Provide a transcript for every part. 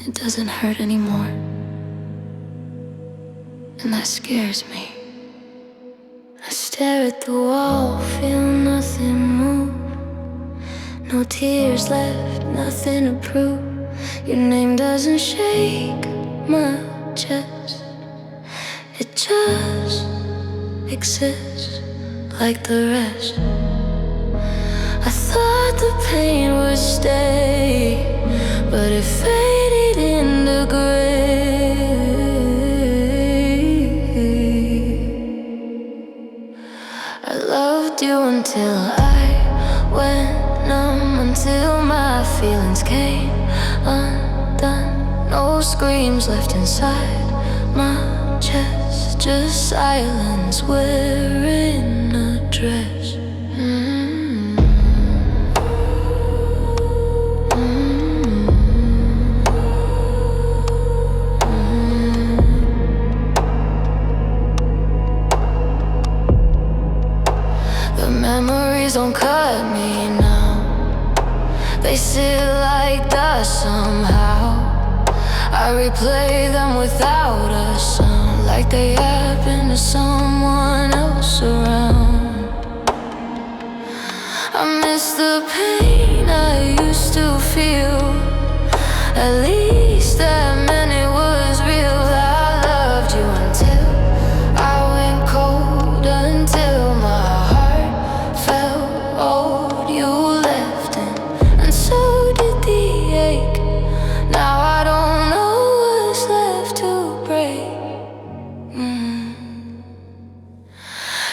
It doesn't hurt anymore, and that scares me. I stare at the wall, feel nothing move. No tears left, nothing to prove. Your name doesn't shake my chest. It just exists like the rest. I thought the pain would stay, but it faded into gray. I loved you until I went numb, until my feelings came undone. No screams left inside my chest, just silence wearing a dress. The memories don't cut me now. They sit like dust somehow. I replay them without a sound, like they happen to someone else around. I miss the pain I used to feel. At least that meant it was real. I loved you until I went cold, until my heart felt old. You left and so did the ache. Now I don't know what's left to break.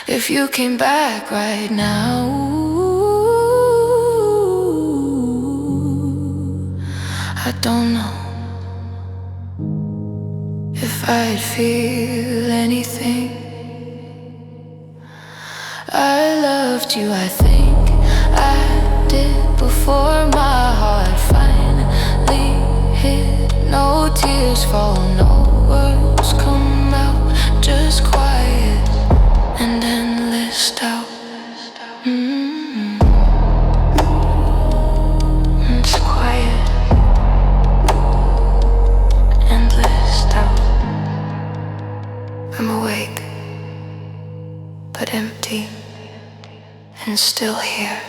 If you came back right now, I don't know if I'd feel anything. I loved you, I think I did, before my heart finally hit. No tears fall, no words come out, just quiet and endless doubt. It's quiet, endless doubt. I'm awake, but empty, and still here.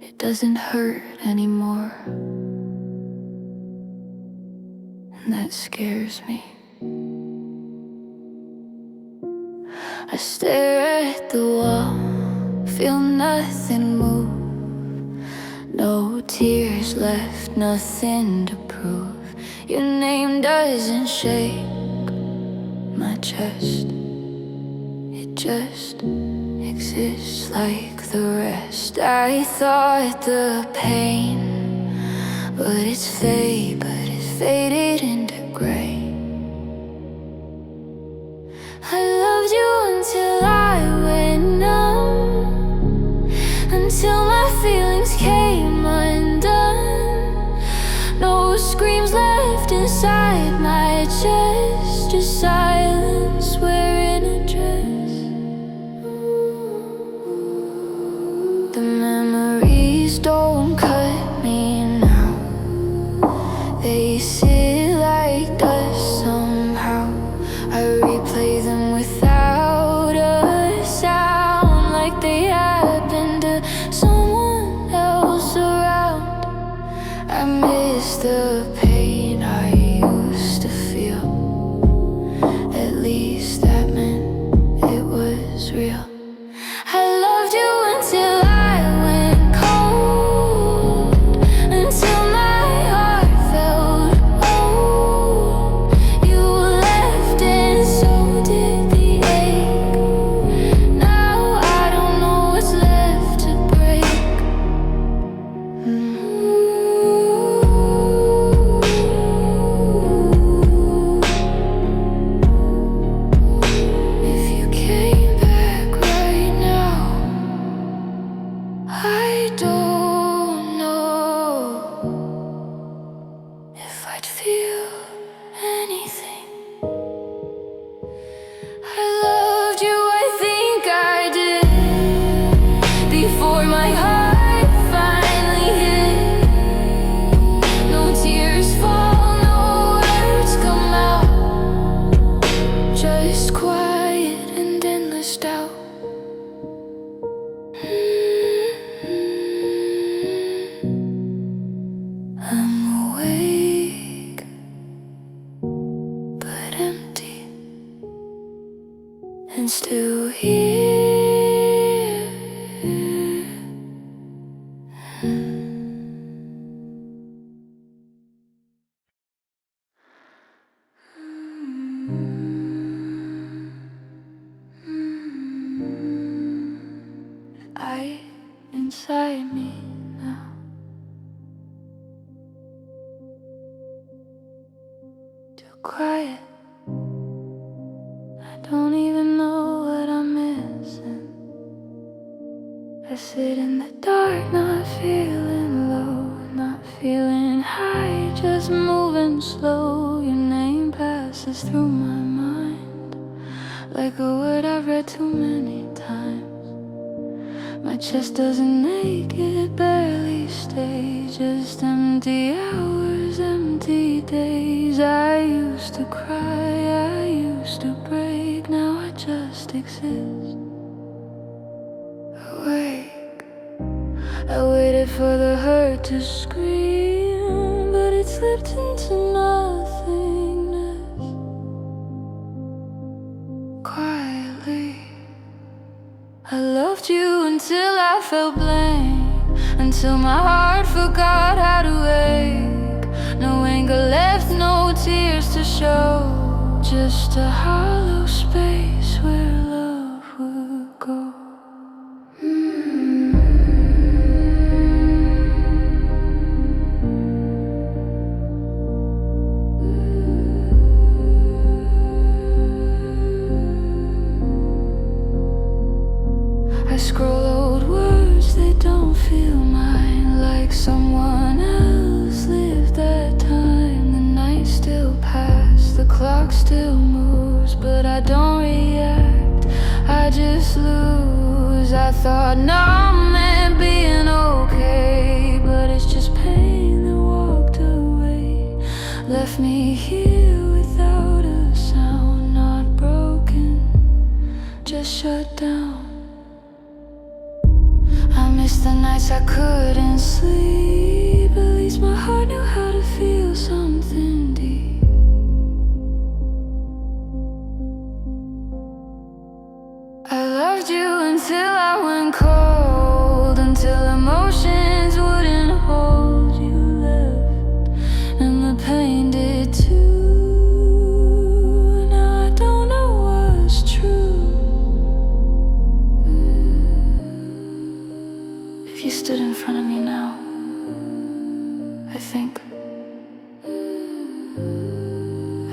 It doesn't hurt anymore, and that scares me. I stare at the wall, feel nothing move. No tears left, nothing to prove. Your name doesn't shake my chest. It just exists like the rest. I thought the pain, but it's faded into gray. I loved you until I went numb, until my feelings came undone. No screams left inside my chest, just silence wearing a dress. The memories don't cut me now. They sit like dust and still here. I inside me now. Too quiet. I don't even know what I'm missing. I sit in the dark, not feeling low, not feeling high, just moving slow. Your name passes through my mind like a word I've read too many times. My chest doesn't ache, it barely stays. Just empty hours, empty days. I used to cry, I used to break. Now I just exist. Awake, I waited for the hurt to scream, but it slipped into nothingness. Quietly, I loved you until I felt blame, until my heart forgot how to wake. No anger left, no tears to show, just a hollow space where love would go. I scroll old words, they don't feel mine, like someone else lived that time. The night still passed, the clock still moves, but I don't react, I just lose. I thought numb and being okay, but it's just pain that walked away, left me here without a sound, not broken, just shut down. I miss the nights I couldn't sleep. At least my heart knew how to feel something deep. I loved you until I went cold, until emotions wouldn't hold. You left, and the pain did too. Now I don't know what's true. If you stood in front of me now, I think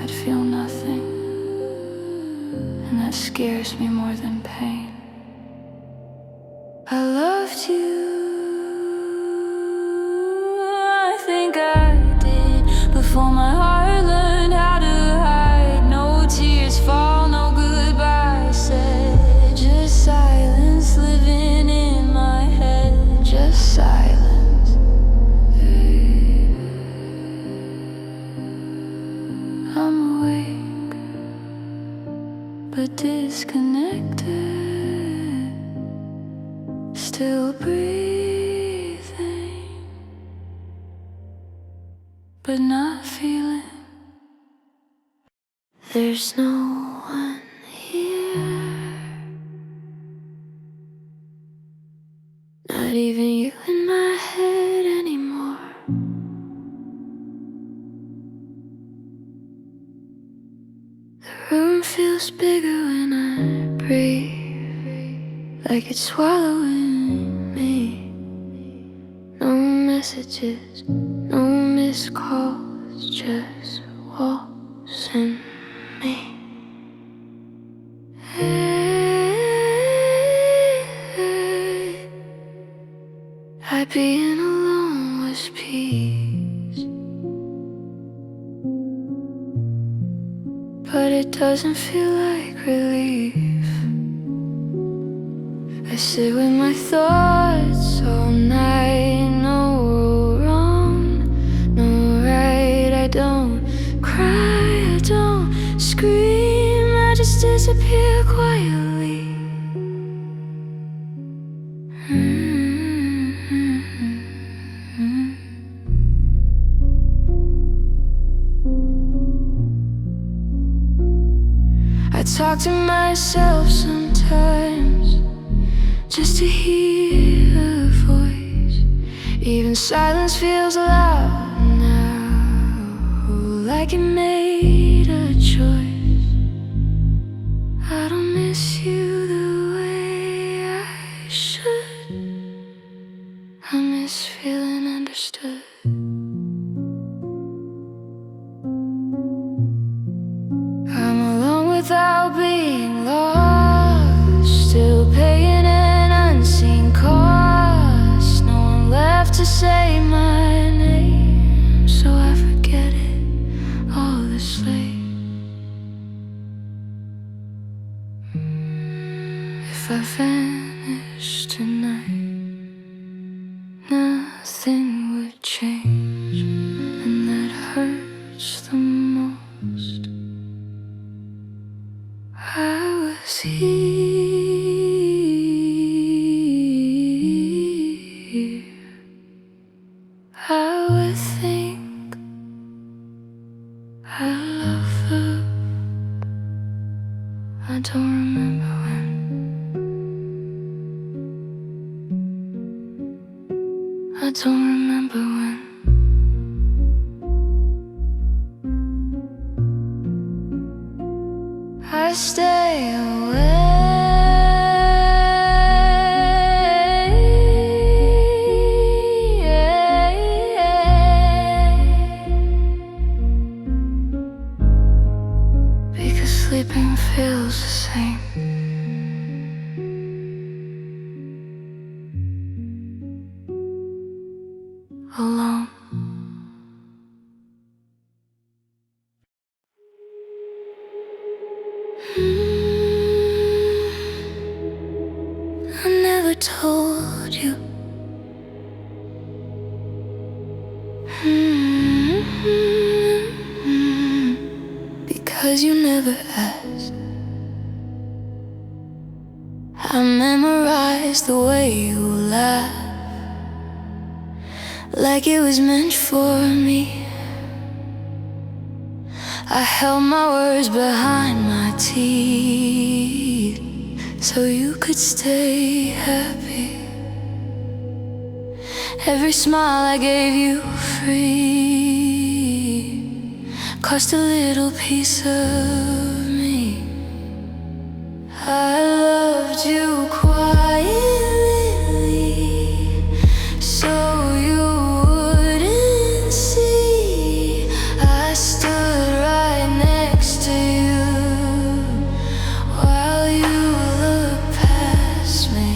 I'd feel nothing, and that scares me more than pain. I loved you, I think I did, before my heart learned how to hide. No tears fall, no goodbye said, just silence living in my head. Just silence. I'm awake, but disconnected, still breathing, but not feeling. There's no one here, not even you in my head anymore. The room feels bigger when I breathe, like it's swallowing me. No messages, no missed calls, just walls and me. Being alone was peace, but it doesn't feel like relief. I sit with my thoughts all night. No wrong, no right. I don't cry, I don't scream, I just disappear quietly. I talk to myself sometimes, just to hear a voice. Even silence feels loud now, like it made a choice. I don't miss you the way I should. I miss feeling understood. I'm alone without being lost, still paying an unseen cost. No one left to say my name, so I forget it all this late. If I vanish tonight, nothing would change, and that hurts the most. I was here, I would think I love her. I don't remember when. I don't remember when. I stay away, because sleeping feels the same. Alone. I never told you. Because you never asked. I memorized the way you laugh, like it was meant for me. I held my words behind my teeth, so you could stay happy. Every smile I gave you free cost a little piece of me. I loved you quietly, so you wouldn't see. I stood right next to you while you looked past me.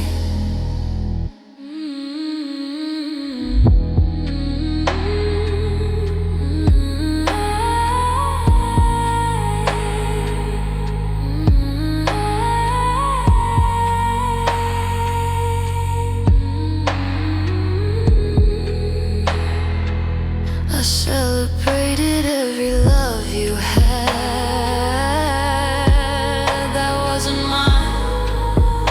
I celebrated every love you had that wasn't mine.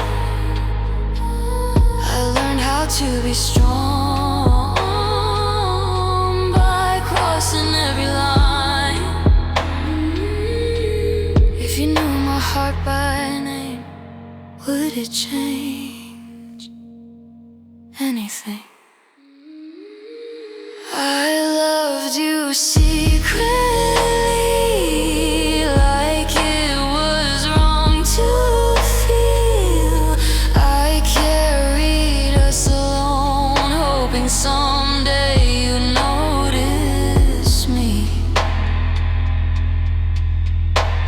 I learned how to be strong by crossing every line. If you knew my heart by name, would it change anything? I loved you secretly, like it was wrong to feel. I carried us alone, hoping someday you'd notice me.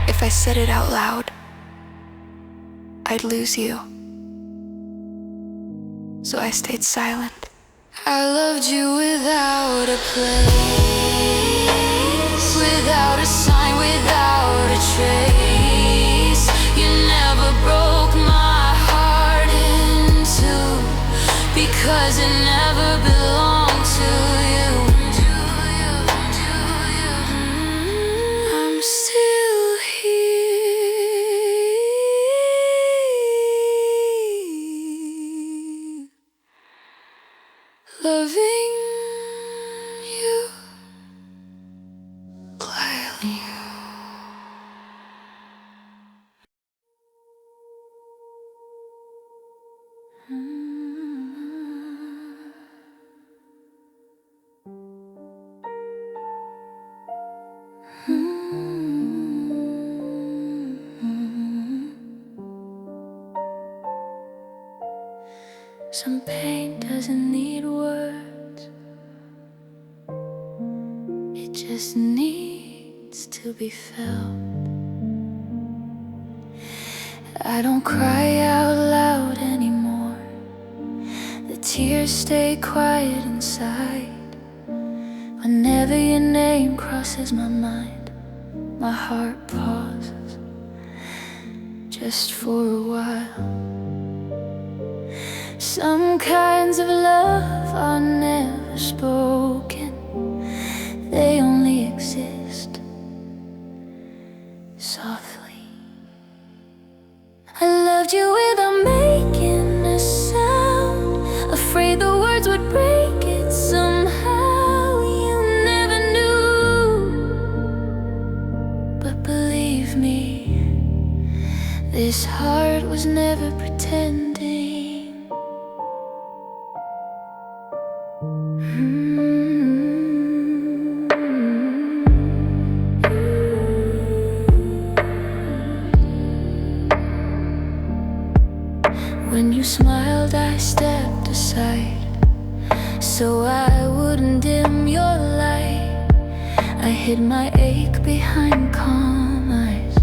If I said it out loud, I'd lose you, so I stayed silent. I loved you without a place, without a sign, without a trace. You never broke my heart in two, because it never belonged to you. I'm still here, loving you quietly. Some pain doesn't need words, it just needs to be felt. I don't cry out loud anymore, the tears stay quiet inside. Whenever your name crosses my mind, my heart pauses just for a while. Some kinds of love are never spoken, they only exist softly. I loved you without making a sound, afraid the words would break it somehow. You never knew, but believe me, this heart was never pretending. When you smiled, I stepped aside so I wouldn't dim your light. I hid my ache behind calm eyes,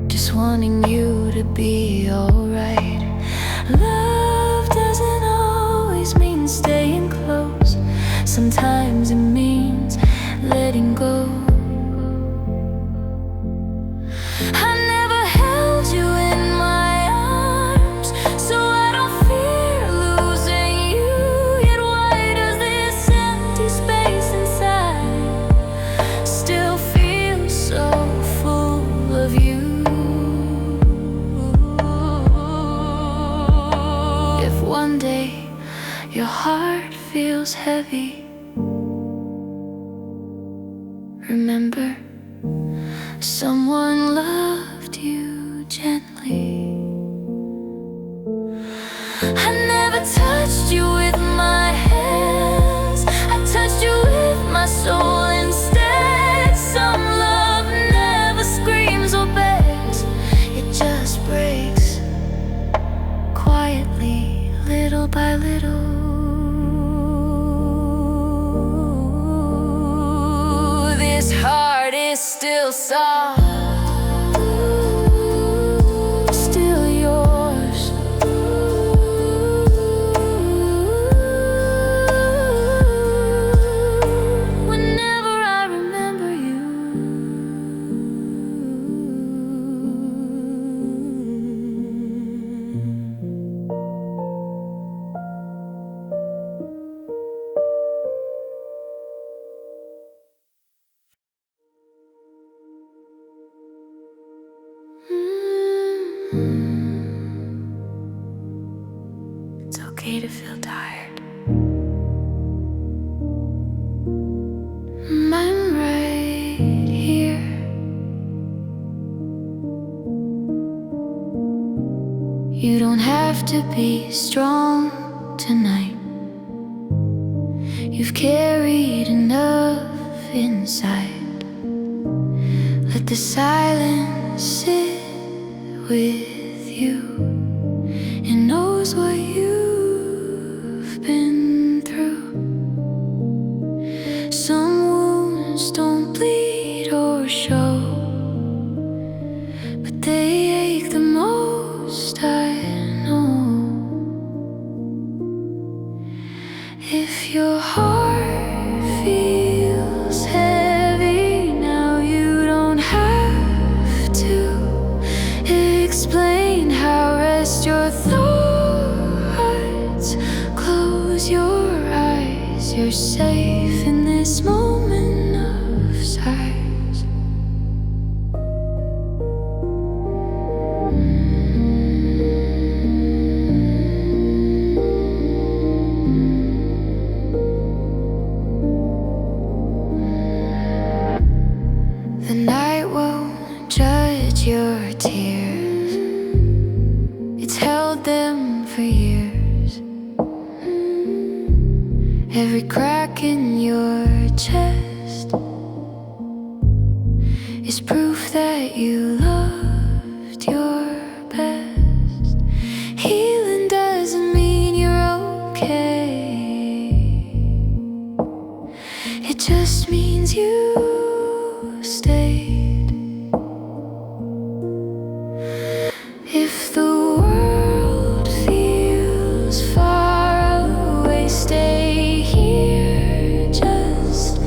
just wanting you to be alright. Love doesn't always mean staying close, sometimes it means letting go. I never held you in my arms, so I don't fear losing you. Yet why does this empty space inside still feel so full of you? If one day your heart feels heavy, remember, someone loved you gently. I never touched you with my hands, I touched you with my soul instead. Some love never screams or begs, it just breaks quietly, little by little. This heart is still soft, still yours. Whenever I remember you, it's okay to feel tired. I'm right here. You don't have to be strong tonight. You've carried enough inside. Let the silence sit with you. It knows what you've been through. Some wounds don't bleed or show, but they ache the most, I know. If your heart feels heavy now, you don't have to explain how. Rest your thoughts, close your eyes. You're safe in this moment of sighs. The night won't judge your tears, it's held them Every crack in your chest is proof that you loved your best. Healing doesn't mean you're okay. It just means you stayed. If the world feels far away, stay here just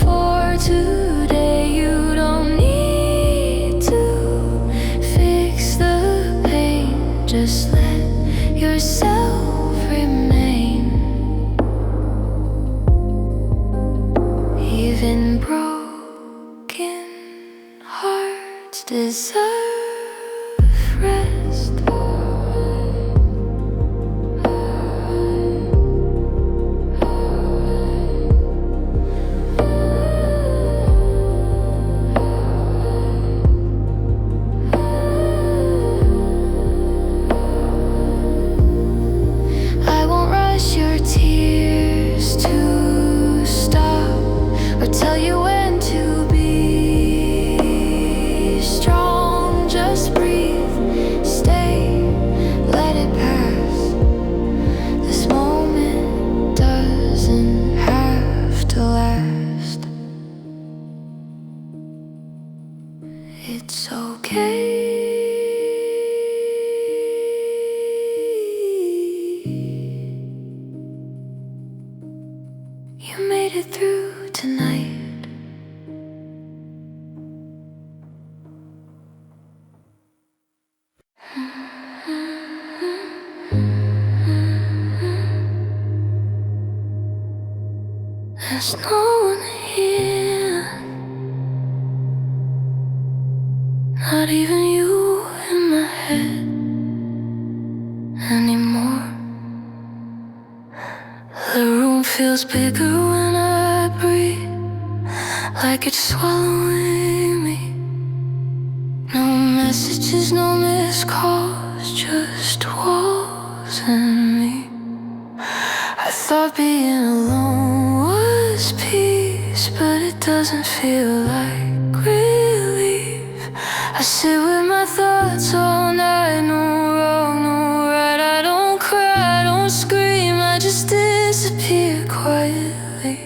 for today. You don't need to fix the pain, just let yourself remain. Even broken hearts deserve rest. I won't rush your tears to stop or tell you when to be strong. Just breathe, stay, let it pass. This moment doesn't have to last. It's okay. You made it through tonight. There's no one here, not even you in my head anymore. The room feels bigger when I breathe, like it's swallowing me. No messages, no missed calls, just walls and me. I thought being alone was peace, but it doesn't feel like relief. I sit with my thoughts all night, no wrong, no right. I don't cry, I don't scream, I just disappear quietly.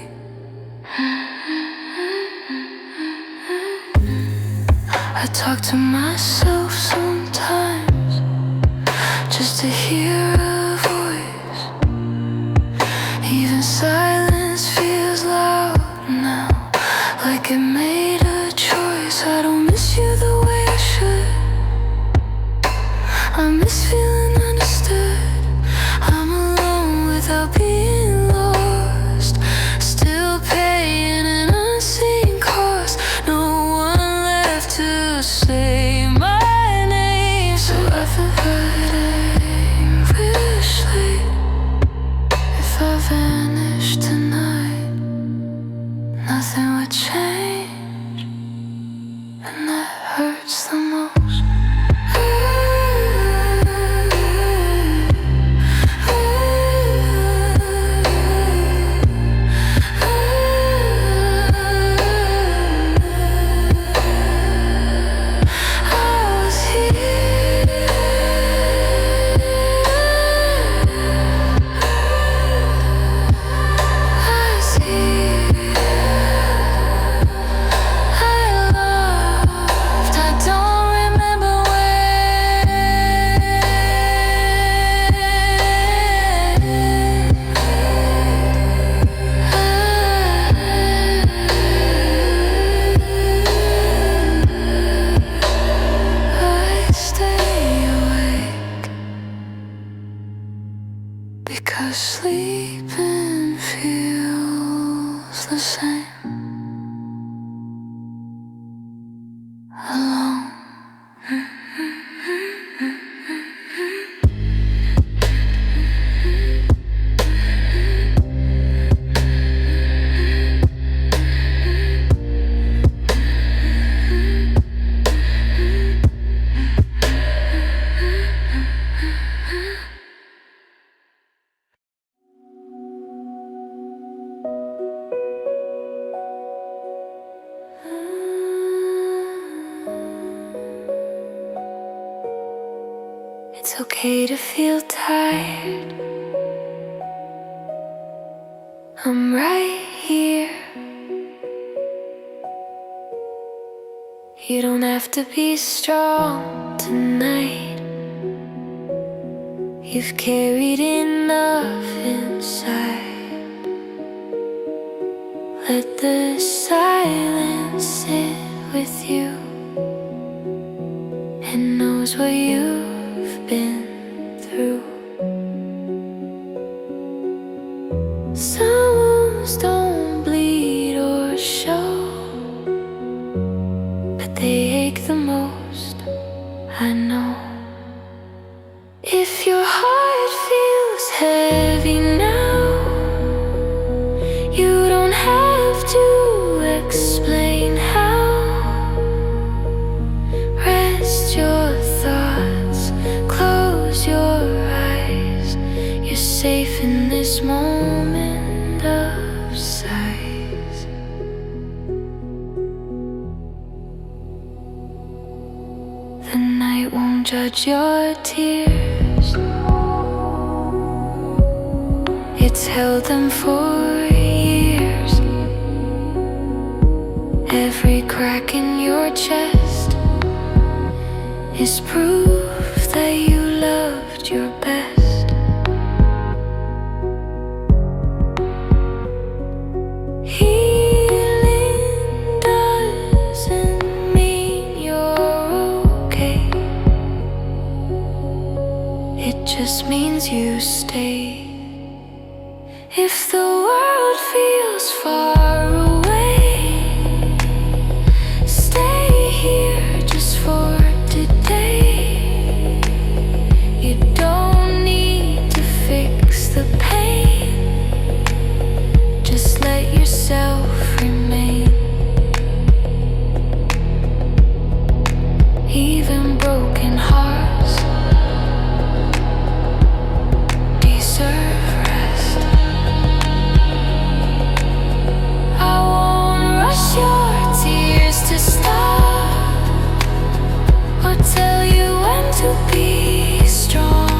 I talk to myself sometimes, just to hear a voice. Even silence feels loud now, like it made a choice. I don't miss you the way I should. I miss feeling understood. I'm alone without being lost, still paying an unseen cost. No one left to say my name, so I've been hurting viciously. If I vanished tonight, nothing would change, and that hurts the most. I was here. I see. I loved. I don't remember I stay awake because sleeping feels the same alone. It's okay to feel tired. I'm right here. You don't have to be strong tonight. You've carried enough inside. Let the silence sit with you and knows what you've been through. Some wounds don't bleed or show, but they ache the most, I know. If your heart feels heavy now, you don't have to explain how. Rest your thoughts, close your eyes. You're safe in this moment of size. The night won't judge your tears. It's held them for years. Every crack in your chest is proof that you loved your best. Healing doesn't mean you're okay. It just means you stay. If the world feels far away, stay here just for today. You don't need to fix the pain, just let yourself remain. Even broken hearts deserve rest. I won't rush your tears to stop or tell you when to be strong.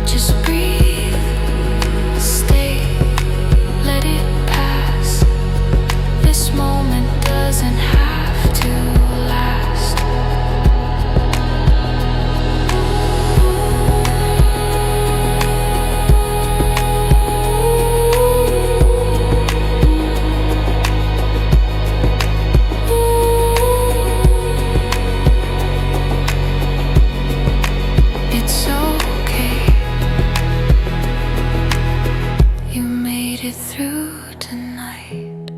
Just breathe, stay, let it pass. This moment doesn't have to last. It's okay. You made it through tonight.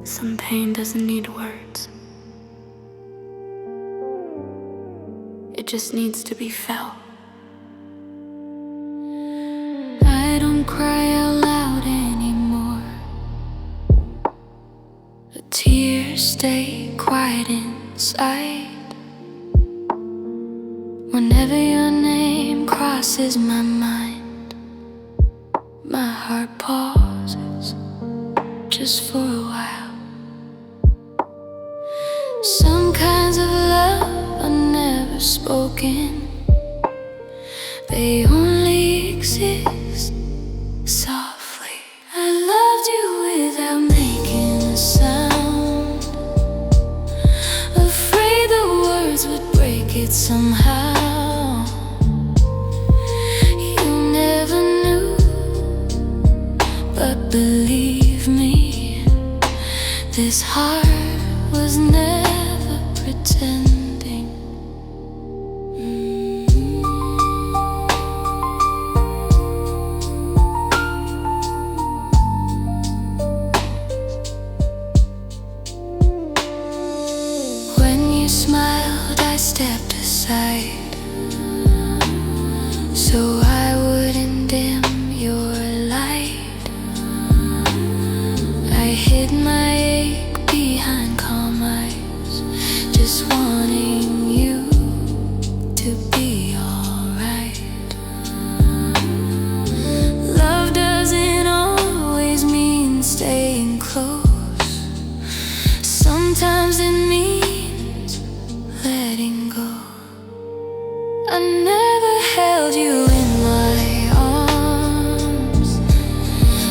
Some pain doesn't need words. It just needs to be felt. I don't cry out loud anymore. The tears stay quiet inside. Whenever your name crosses my mind, my heart pauses just for a while. Some kinds of love are never spoken. They only exist softly. I loved you without making a sound, afraid the words would break it somehow. You never knew, but believe me, this heart was never pretending. When you smiled, I stepped aside so I wouldn't dim your light. I hid my ache behind calm eyes. just wanting you to be alright. Love doesn't always mean staying close. Sometimes it means letting go. I never held you in my arms,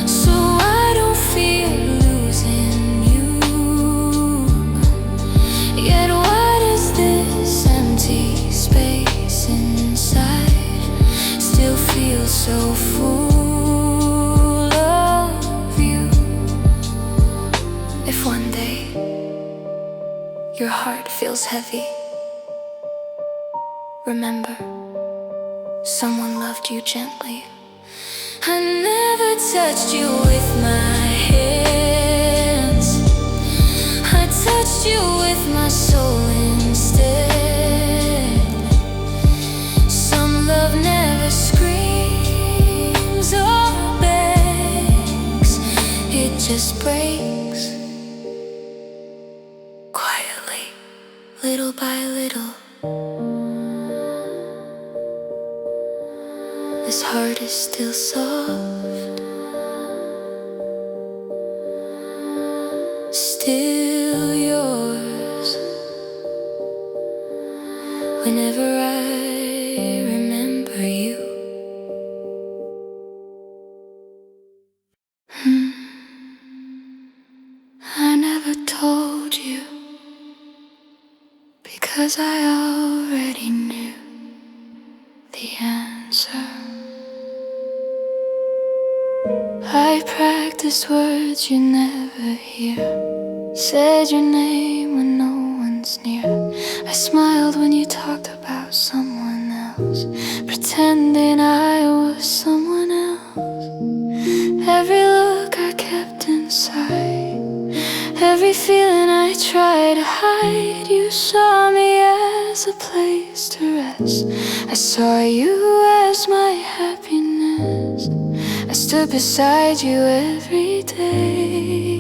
so I don't fear losing you. Yet why does this empty space inside still feel so full of you? If one day your heart feels heavy, remember, someone loved you gently. I never touched you with my hands, I touched you with my soul instead. Some love never screams or begs, it just breaks quietly, little by little. This heart is still soft, still yours. Whenever I remember you, I never told you because I already knew the answer. I practiced words you never hear, said your name when no one's near. I smiled when you talked about someone else, pretending I was someone else. Every look I kept inside, every feeling I tried to hide. You saw me as a place to rest, I saw you as my happiness. I stood beside you every day,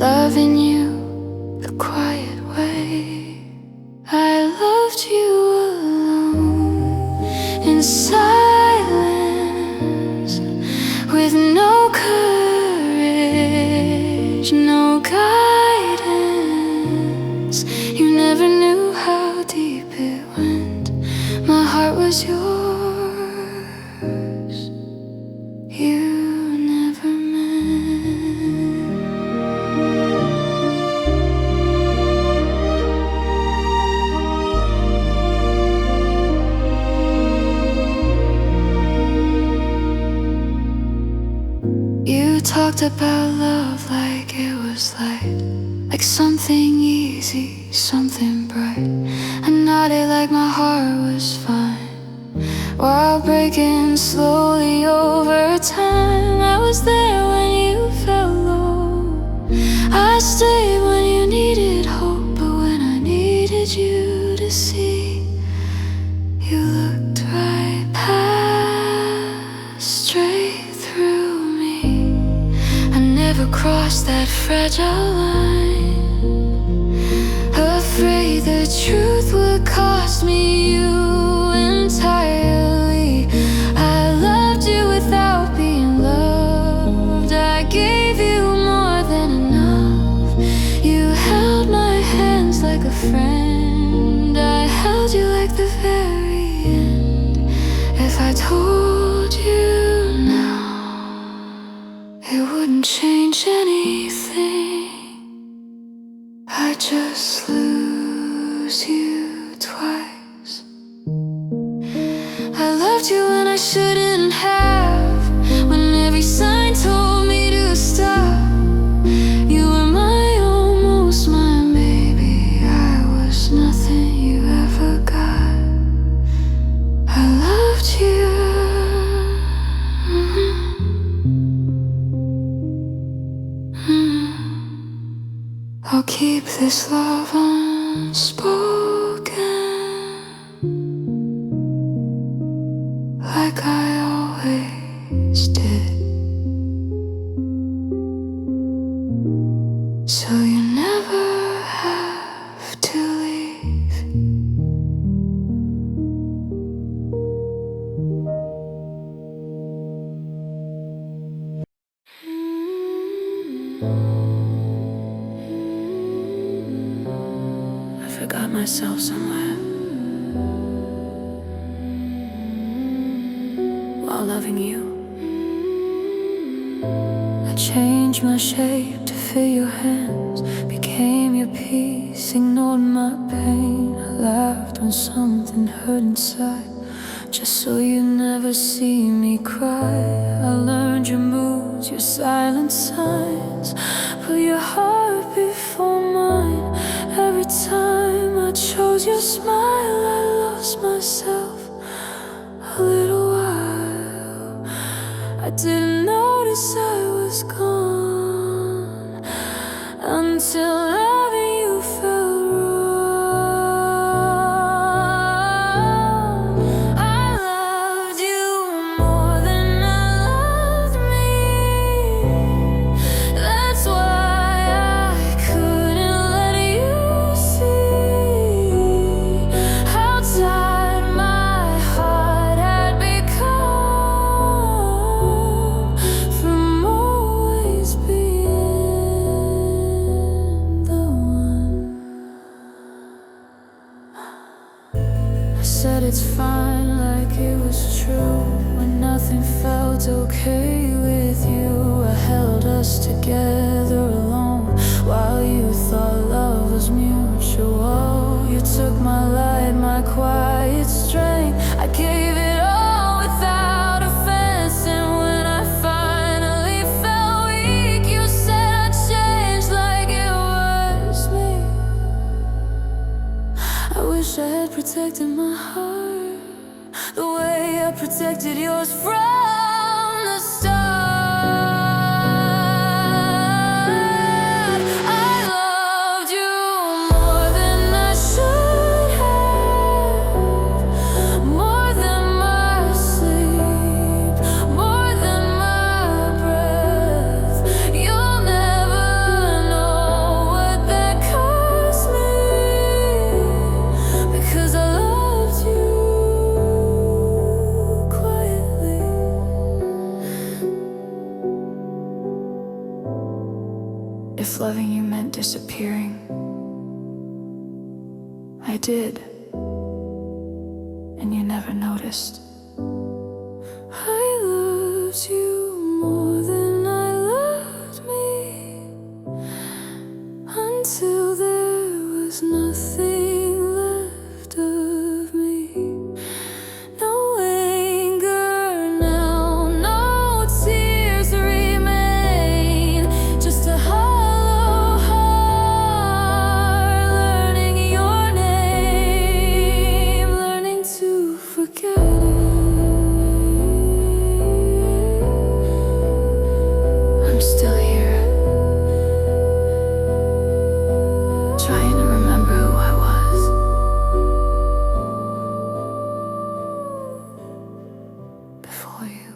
loving you the quiet way. I loved you alone, in silence, with no courage, no guidance. You never knew how deep it went. My heart was yours, you never meant. You talked about love like it was light, like something easy, something bright. I nodded like my heart was fine, while breaking slowly over time. I was there when you felt low, I stayed when you needed hope. But when I needed you to see, you looked right past, straight through me. I never crossed that fragile line, afraid the truth would cost me you entirely. I loved you without being loved, I gave you more than enough. You held my hands like a friend, I held you like the very end. If I told you now, it wouldn't change anything. I just lose you twice. I loved you when I shouldn't have, when every sign told me to stop. You were my almost, my maybe. I was nothing you ever got. I loved you. I'll keep this love unspoken, like I always did. So you never myself somewhere while loving you. I changed my shape to fit your hands, became your peace, ignored my pain. I laughed when something hurt inside, just so you never see me cry. I learned your moods, your silent signs, put your heart before mine. Every time I chose your smile, I lost myself a little while. I didn't notice I was gone until loving you felt wrong. I loved you more than I loved me. That's why I couldn't let you see how tired my heart had become from always being the one. I said it's fine like it was true when nothing felt okay with you. I held us together alone while you thought love was mutual. You took my light, my quiet strength. I gave it all without offense, and when I finally felt weak, you said I changed like it was me. I wish I had protected my heart the way I protected yours from the start. I loved you more than I should have, more than my sleep, more than my breath. You'll never know what that cost me, because I loved you quietly. If loving you meant disappearing, I did, and you never noticed. I loved you more than I loved me, until there was nothing left of me. No anger now, no tears remain, just a hollow heart learning your name, learning to forget it. I'm still here, trying to remember who I was before you.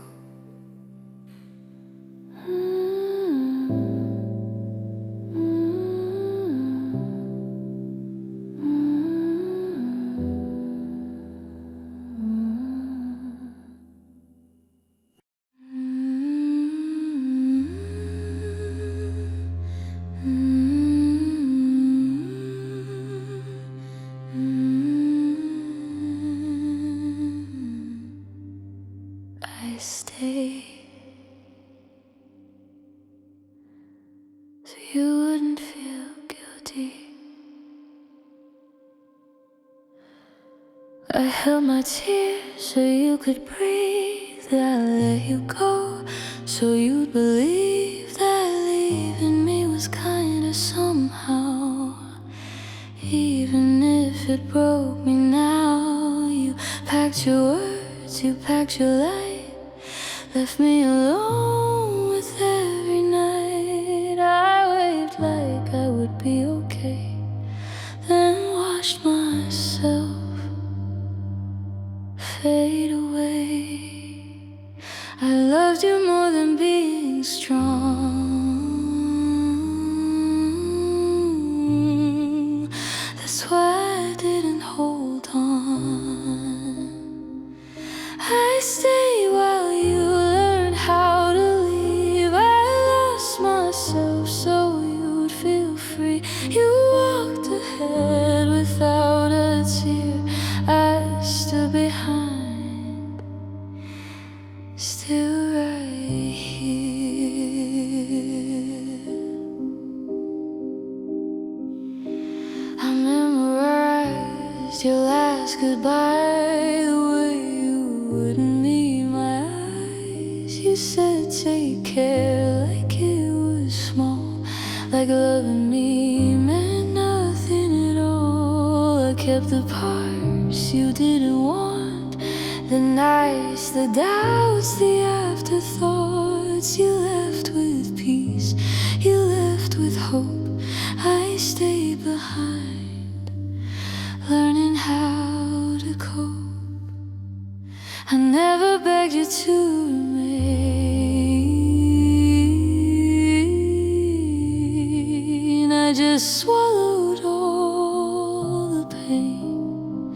I stayed so you wouldn't feel guilty. I held my tears so you could breathe. I let you go so you'd believe that leaving me was kinda somehow. Even if it broke me now, you packed your words, you packed your light, left me alone with every night. I waved like I would be okay, then watched myself fade away. I loved you more than being strong. That's why I didn't hold on. I stayed while you learned how to kissed your last goodbye, the way you wouldn't meet my eyes. You said take care like it was small, like loving me meant nothing at all. I kept the parts you didn't want, the nights, the doubts, the afterthoughts. You left with peace, you left with hope. I stayed behind, learning how to cope. I never begged you to remain. I just swallowed all the pain.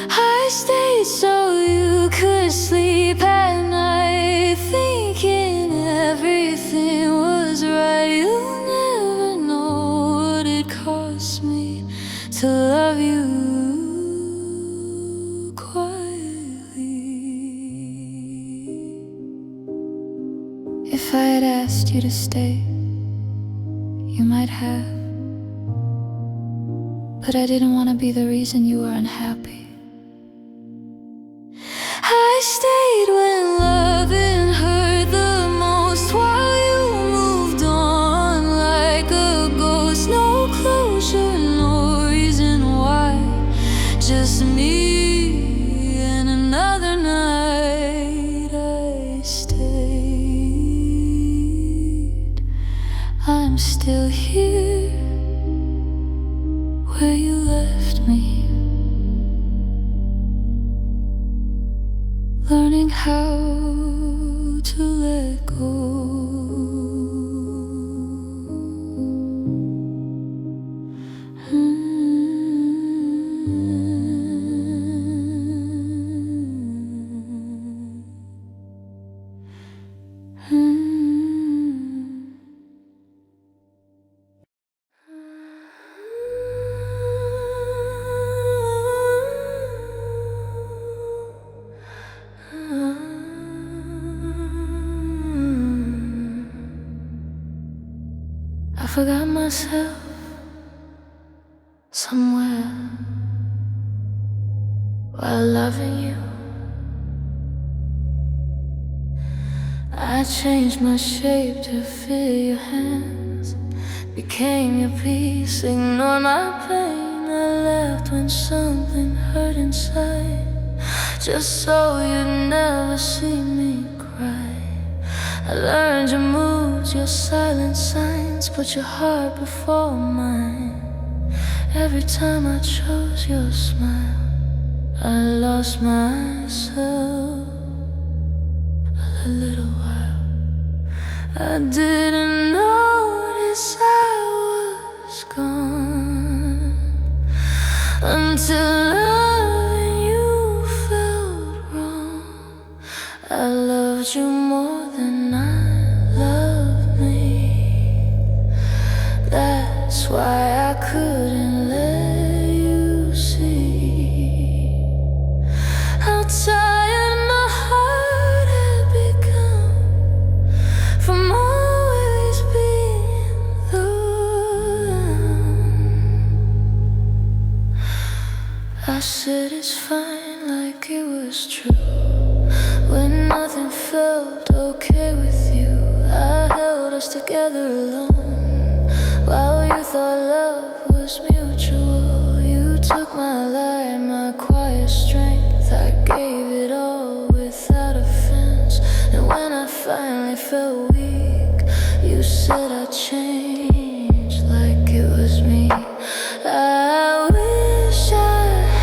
I stayed so you could sleep at night, thinking everything was right. You'll never know what it cost me to love you quietly. If I had asked you to stay, you might have, but I didn't want to be the reason you were unhappy. I stayed when loving hurt the most, while you moved on like a ghost. No closure, no reason why, just me and another night. I stayed. I'm still here where you left me, learning how to let go. I forgot myself somewhere while loving you. I changed my shape to fit your hands, became your peace, ignored my pain. I left when something hurt inside, just so you'd never see me cry. I learned your moods, your silent signs, put your heart before mine. Every time I chose your smile, I lost myself. A little while, I didn't notice I was gone until loving you felt wrong. I loved you more than I loved me. That's why I couldn't let you see how tired my heart had become from always being the one. I said it's fine like it was true, when nothing felt okay with you. I held us together alone, while you thought love was mutual. You took my light, my quiet strength. I gave it all without offense. And when I finally felt weak, you said I'd change like it was me. I wish I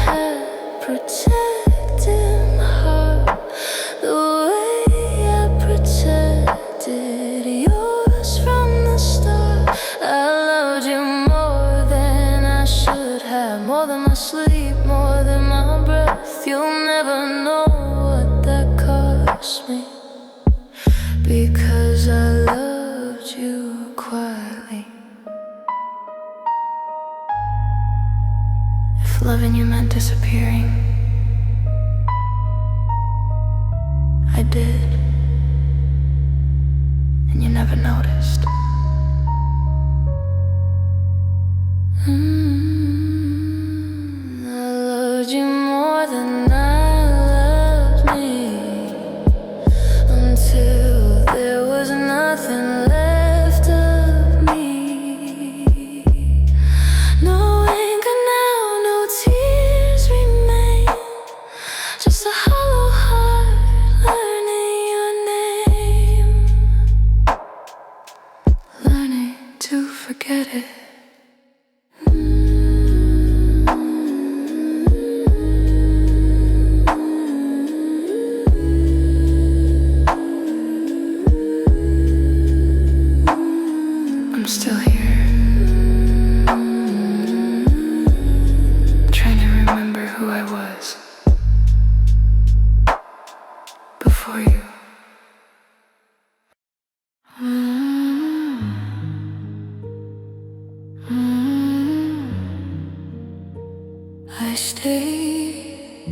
had protected my heart the way I protected yours from the start. I loved you more than I should have, more than my sleep, more than my breath. You'll never know what that cost me, because I loved you quietly. If loving you meant disappearing, I did, and you never noticed. I loved forget it. I'm still here, trying to remember who I was before you. I stayed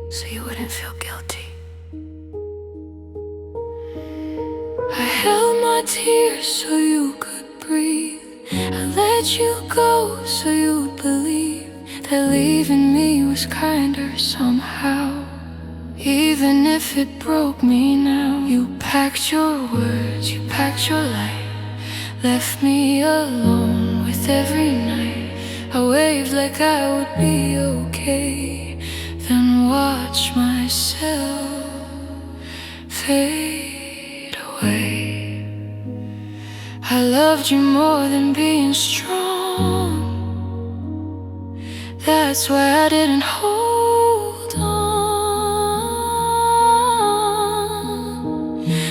so you wouldn't feel guilty. I held my tears so you could breathe. I let you go so you'd believe that leaving me was kinder somehow. Even if it broke me now, you packed your words, you packed your light, left me alone with every night. I waved like I would be okay, then watched myself fade away. I loved you more than being strong. That's why I didn't hold on.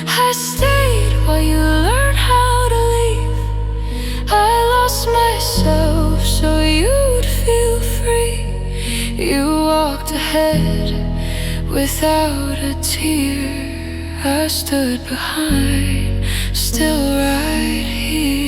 I stayed while you learned how to leave. I lost myself so you'd feel free. You walked ahead without a tear. I stood behind, still right here.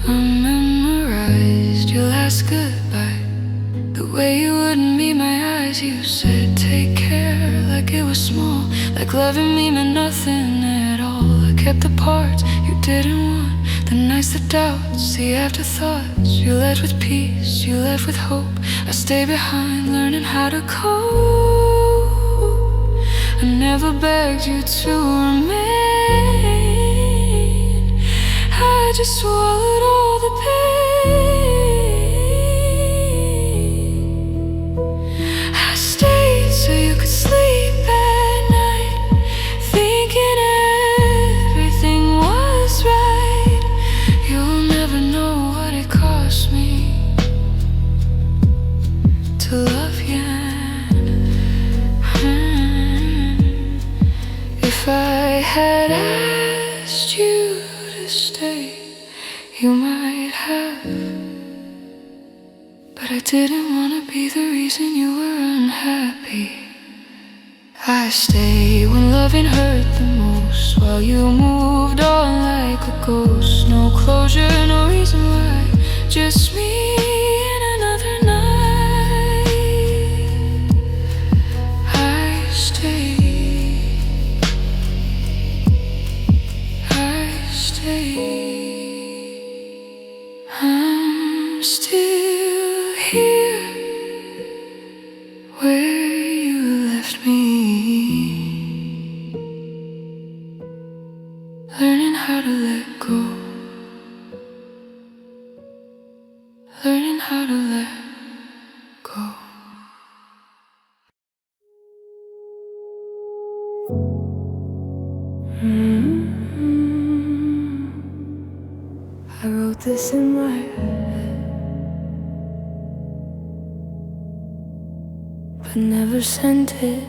I memorized your last goodbye, the way you wouldn't meet my eyes. You said take care, like it was small, like loving me meant nothing at all. I kept the parts you didn't want, the nights, the doubts, the afterthoughts. You left with peace, you left with hope. I stayed behind, learning how to cope. I never begged you to remain, I just swallowed all the pain. I stayed so you could sleep at night, thinking everything was right. You'll never know what it cost me to love you. If I had asked you to stay, you might have, but I didn't want to be the reason you were unhappy. I stayed when loving hurt the most, while you moved on like a ghost. No closure, no reason why, just me and another night. I stayed, I stayed. I'm still here where you left me, learning how to let go, learning how to let go. I wrote this in my head, but never sent it.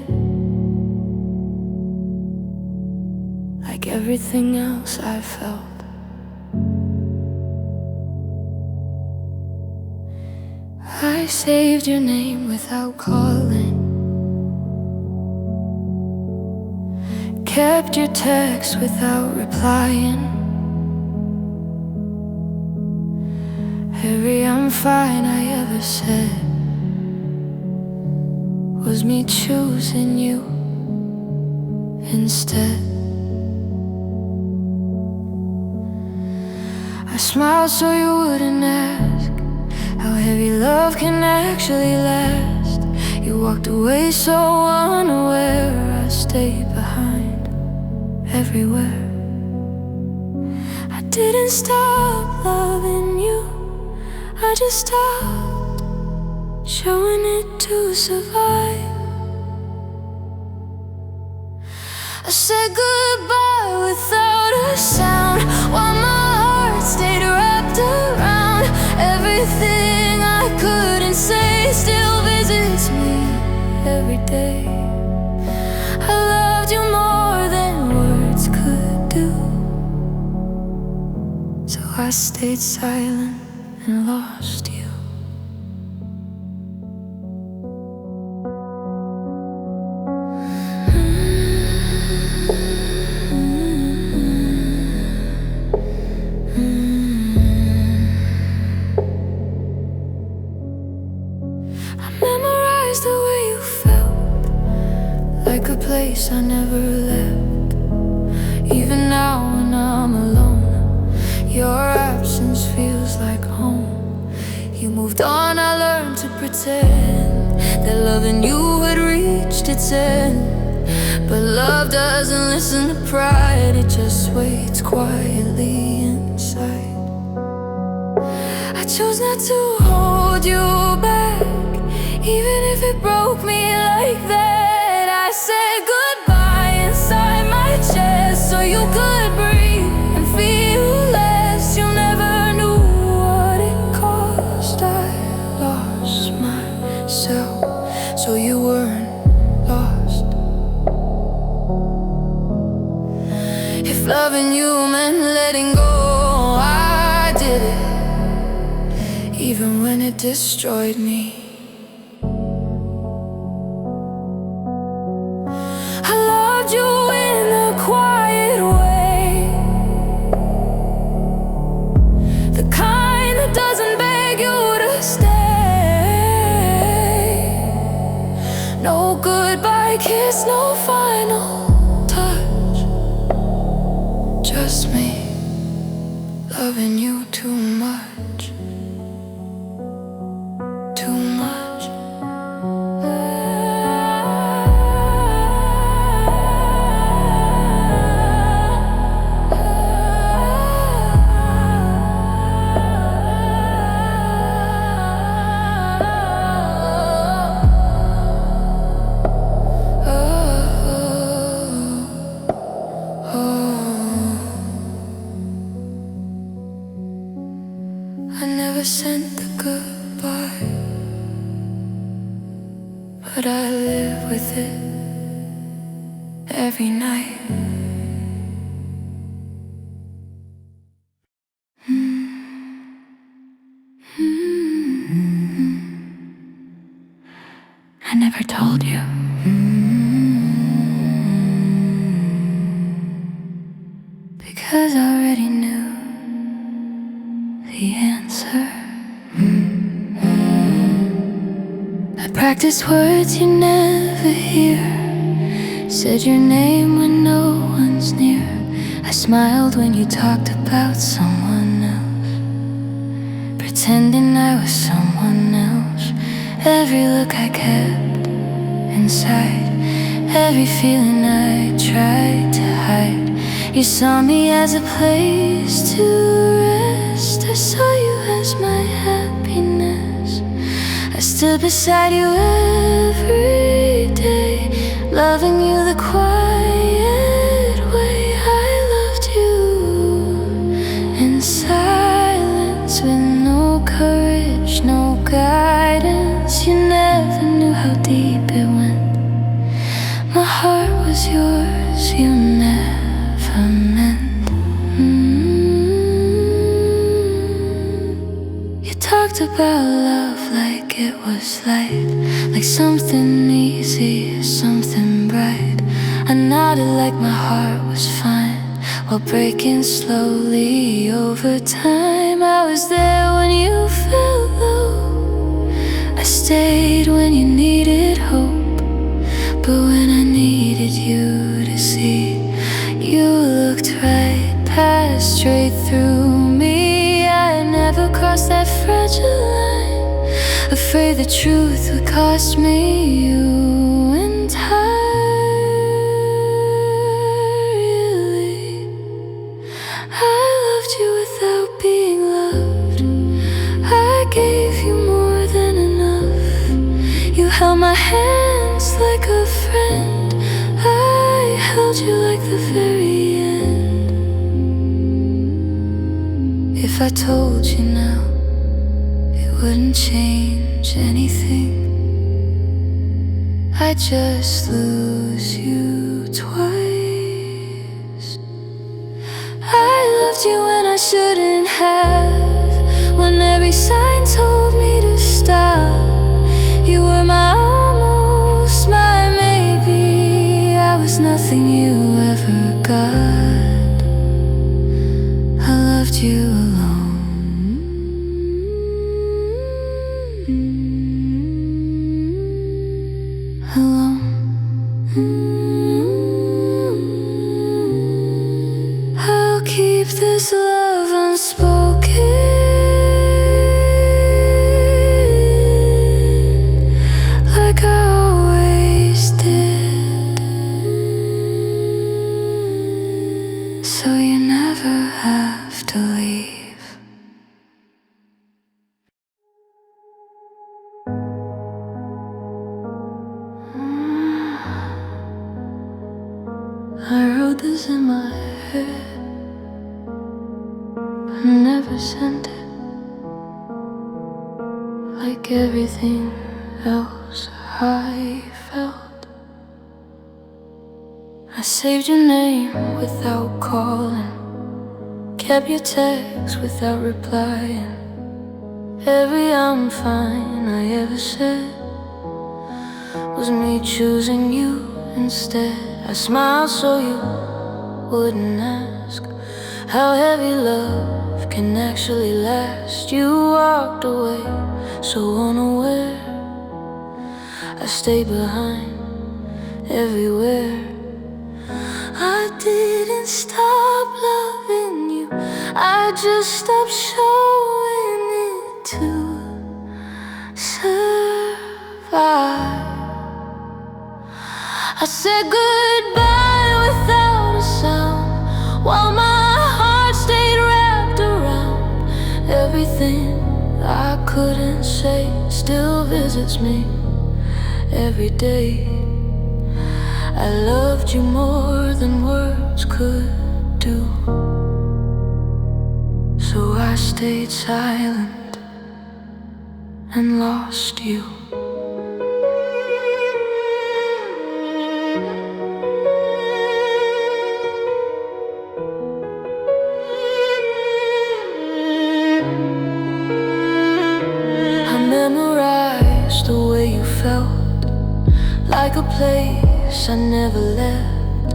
Like everything else I felt, I saved your name without calling, kept your text without replying. Every I'm fine I ever said was me choosing you instead. I smiled so you wouldn't ask how heavy love can actually last. You walked away so unaware, I stayed behind, everywhere. I didn't stop loving you, I just stopped showing it to survive. I said goodbye without a sound, while my heart stayed wrapped around. Everything I couldn't say still visits me every day. I loved you more than words could do, so I stayed silent and lost you. I memorized the way you felt, like a place I never left. Even now when I'm alone, your absence feels like home. You moved on, I learned to pretend that loving you had reached its end. But love doesn't listen to pride, it just waits quietly inside. I chose not to hold you back, even if it broke me like that. I said goodbye inside my chest so you could breathe and feel less. You never knew what it cost. I lost myself so you weren't lost. If loving you meant letting go, I did it, even when it destroyed me. I loved you in a quiet way, the kind that doesn't beg you to stay. No goodbye kiss, no final touch, just me loving you too much, too much. I never sent the goodbye, but I live with it every night. I never told you, because I already knew the answer. I practiced words you never hear, said your name when no one's near. I smiled when you talked about someone else, pretending I was someone else. Every look I kept inside, every feeling I tried to hide. You saw me as a place to rest, I saw you as my happiness. I stood beside you every day, loving you the quiet way. I loved you in silence, with no courage, no guidance. You never knew how deep it went. My heart was yours, you never meant. You talked about love like it was light, like something easy, something bright. I nodded like my heart was fine, while breaking slowly over time. I was there when you felt low, I stayed when you needed hope. But when I needed you to see, you looked right past, straight through me. I never crossed that fragile line, afraid the truth would cost me you entirely. very end. If I told you now, it wouldn't change anything. I just lose you twice. I loved you when I shouldn't have, when every sign told me to stop. You were my almost, my maybe. I was nothing you ever got. I loved you alone. I'll keep this love unspoken, like I always did, so you never have to leave. I wrote this in my head, but never sent it. Like everything else I felt. I saved your name without calling, kept your text without replying. Every I'm fine I ever said was me choosing you instead. I smiled so you wouldn't ask how heavy love can actually last. You walked away so unaware. I stayed behind everywhere. I didn't stop loving you, I just stopped showing it to survive. I said goodbye without a sound, while my heart stayed wrapped around. Everything I couldn't say still visits me every day. I loved you more than words could do, so I stayed silent and lost you. Memorized the way you felt, like a place I never left.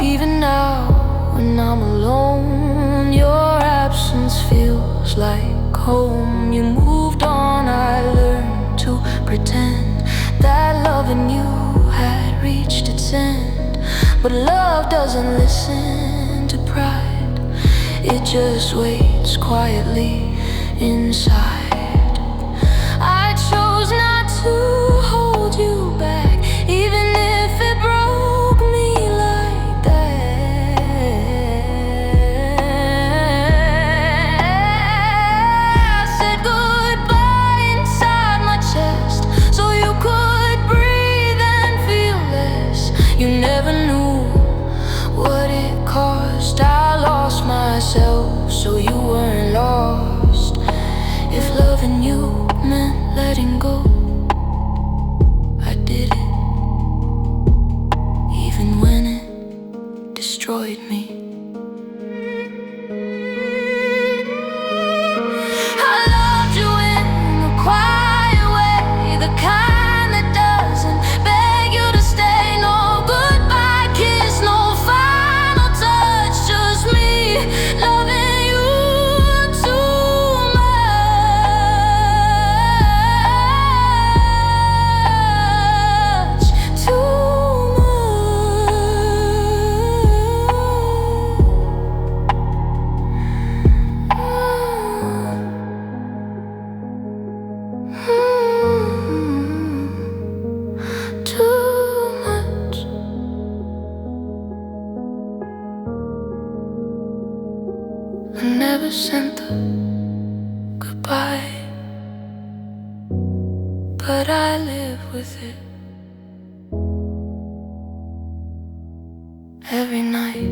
Even now when I'm alone, your absence feels like home. You moved on, I learned to pretend that loving you had reached its end. But love doesn't listen to pride, it just waits quietly inside. I chose not to hold you back, even if it broke me like that. I said goodbye inside my chest, so you could breathe and feel less. You never knew what it cost. I lost myself, so you weren't lost. If loving you meant letting go, I did it, even when it destroyed me. I loved you in a quiet way, the kind that doesn't beg you to stay. No goodbye kiss, no final touch, just me loving you too much. I never sent a goodbye, but I live with it every night.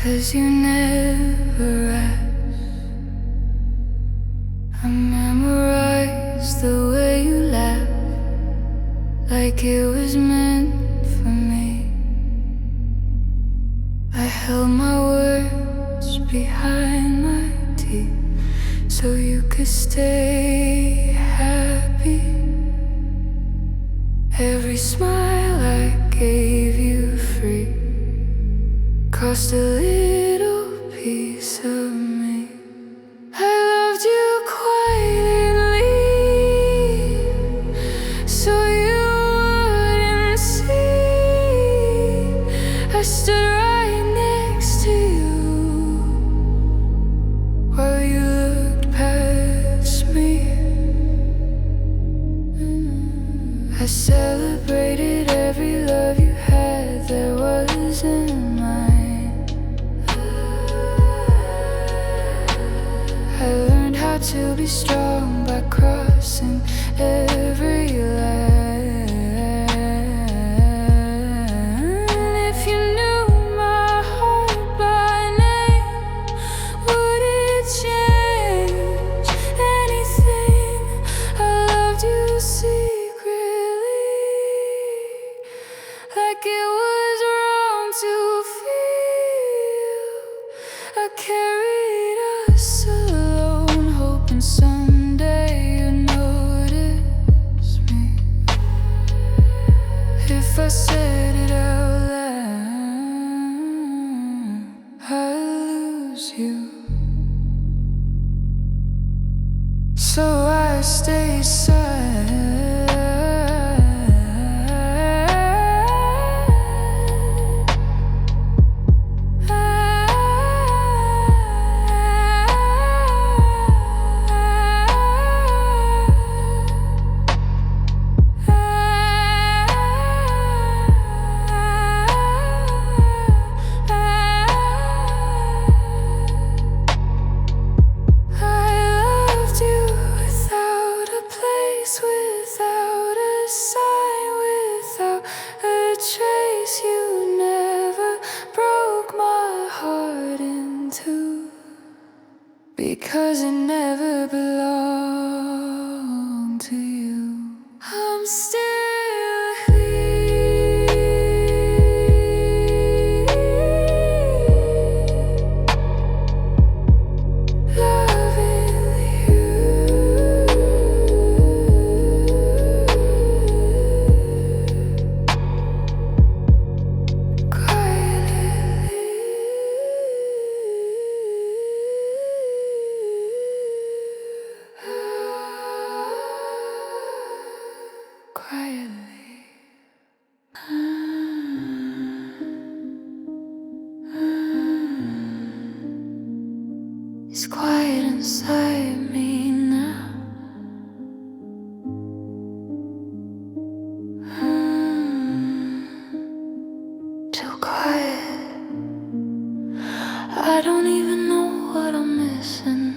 'cause you never asked. I memorized the way you laughed, like it was meant for me. I held my words behind my teeth so you could stay happy. Every smile I gave you free cost a little piece of me. I loved you quietly, so you wouldn't see. I stood right next to you while you looked past me. I celebrated every love you had that wasn't mine. I learned how to be strong by crossing every line. If you knew my heart by name, would it change anything? I loved you secretly, like it was wrong to feel. I carried us alone, hoping someday you'd notice me. If I said it out loud, I'd lose you. So I stay silent. Without a sign, without a trace, you never broke my heart in two, because it never belonged to you. I'm still here, loving you. Quietly. It's quiet inside me now. Too quiet. I don't even know what I'm missing.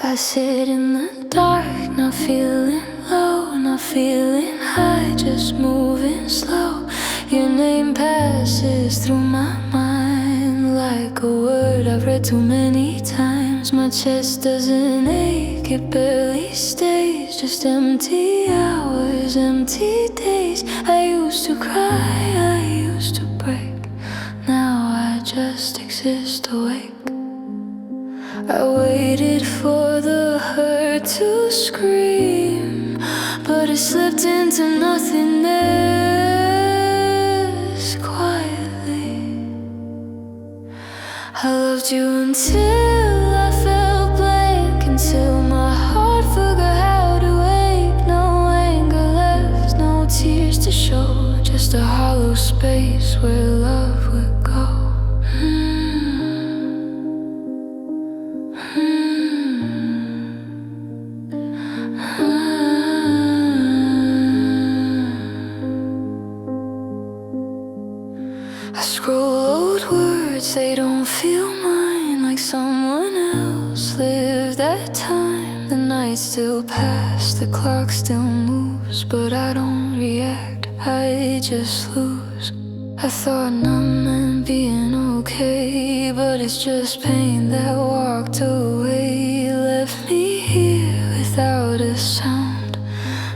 I sit in the dark, not feeling low, not feeling high, just moving slow. Your name passes through my mind like a word I've read too many times. My chest doesn't ache, it barely stays, just empty hours, empty days. I used to cry, I used to break, now I just exist awake. I waited for the hurt to scream, but it slipped into nothingness quietly. I loved you until I felt blank, until my heart forgot how to wake. No anger left, no tears to show, just a hollow space where love would go. I scroll old words, they don't feel mine, like someone else lived that time. The night still passed, the clock still moves, but I don't react, I just lose. I thought numbing being okay, but it's just pain that walked away. Left me here without a sound,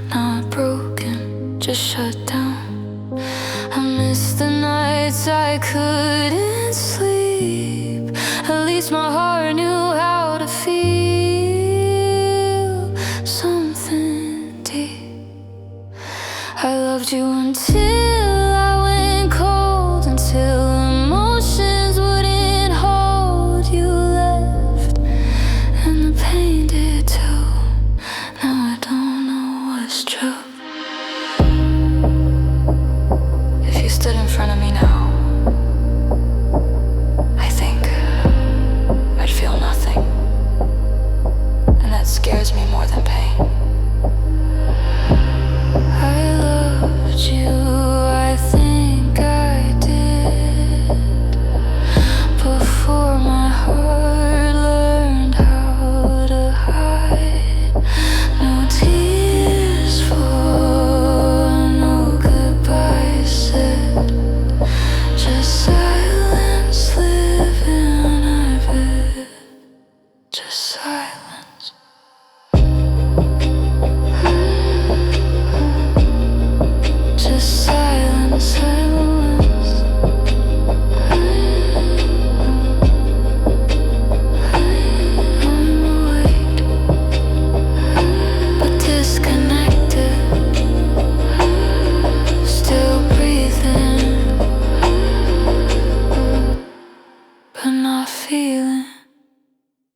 not broken, just shut down. I miss the nights I couldn't sleep. At least my heart knew how to feel something deep. I loved you until